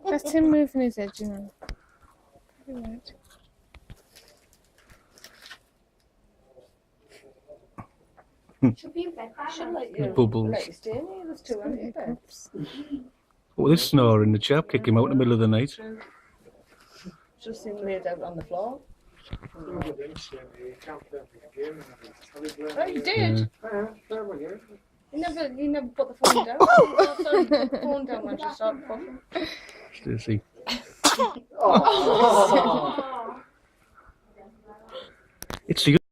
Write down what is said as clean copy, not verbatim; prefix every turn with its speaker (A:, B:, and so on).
A: That's him moving his head, you know. Right.
B: Bubbles.
A: There's two cups.
B: Oh, this snoring, the chap kicked him out in the middle of the night.
C: Just him laid out on the floor.
A: Oh, you did?
B: Yeah.
A: You never put the phone down. Oh, sorry, you put the phone down when you started coughing.
B: Stacey. It's the